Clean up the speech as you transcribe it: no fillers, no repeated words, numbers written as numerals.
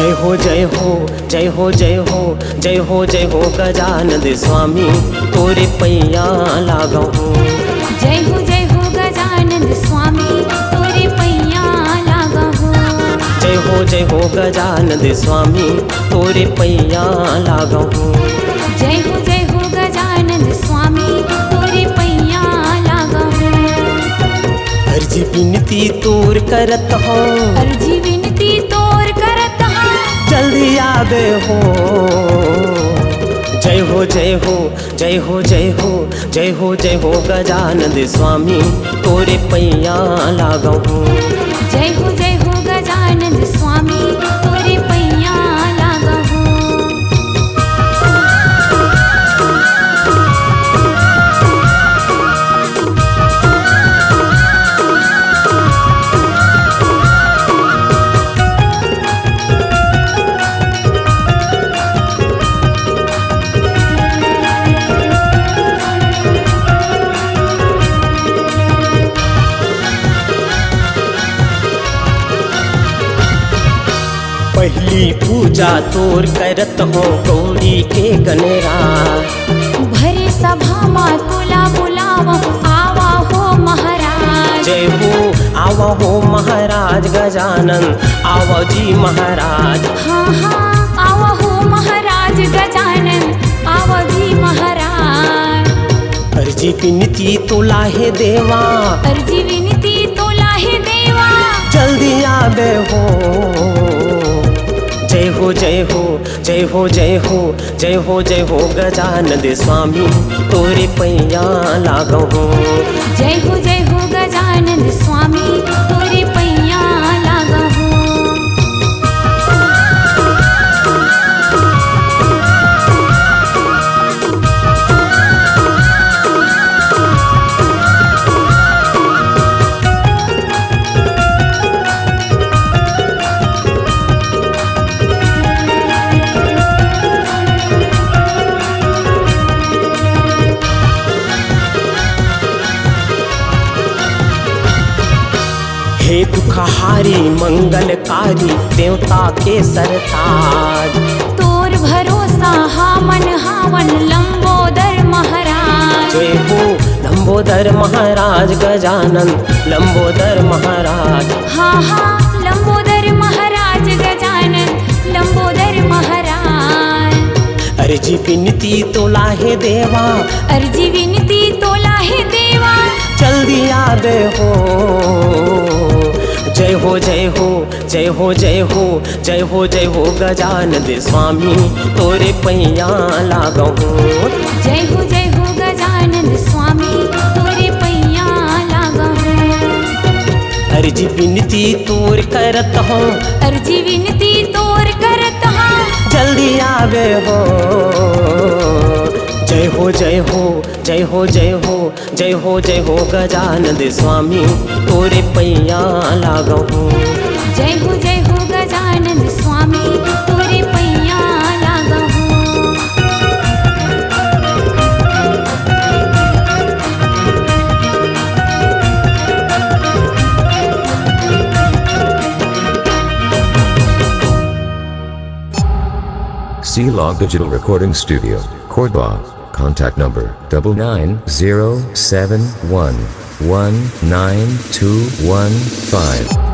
जय हो जय हो जय हो जय हो जय हो जय हो गजानन स्वामी तोरे पैया लागहूँ। जय हो गजानन स्वामी तोरे पैया लागहूँ। जय हो गजानन स्वामी तोरे पैया लागहूँ। जय हो गजानन स्वामी तोरे पैया लागहूँ। अर्जी विनती तोर करत हो, अर्जी विनती तोर करत हो, जल्दी आवे हो। जय हो जय हो जय हो जय हो जय हो जय हो गजानन स्वामी तोरे पैया लागहूँ। जय हो गजानन स्वामी तोरे पैया लागहूँ। पहली पूजा तोर करत हो गौरी के गनेरा। भरे सभा माँ तुला बुलावहु आवा हो महाराज। जय हो आवा हो महाराज गजानन आवा जी महाराज। हाँ हाँ आवा हो महाराज गजानन आवा जी महाराज। अर्जी विनती तोला है देवा, अर्जी विनती तोला है देवा, जल्दी आवे हो। जय हो जय हो जय हो जय हो जय हो जय हो गजानन स्वामी तोरे पैया लागहूँ। जय हो गजानन स्वामी तोरे पैया लागहूँ। हे दुखहारी मंगलकारी देवता के सरताज। तोर भरोसा हामन हावन लंबोदर महाराज। जय हो लंबोदर महाराज गजानन लंबोदर महाराज। हाँ हाँ लंबोदर महाराज गजानन लंबोदर महाराज। अर्जी विनती तोला है देवा, अर्जी विनती तोला है देवा, जल्दी आवे हो। जय हो जय हो जय हो जय हो जय हो जय हो गजानन स्वामी तोरे पैया लागहूँ। जय हो गजानन स्वामी तोरे पैया लागहूँ। अर्जी विनती तोर करत हो, अर्जी विनती तोर करत हो, जल्दी आवे हो। जय हो जय हो जय हो जय हो जय हो जय हो गजानन स्वामी तोरे पैया लागहूँ। जय हो गजानन स्वामी तोरे पैया लागहूँ। C-Log Digital Recording Studio, Cordoba. Contact number 9907119215.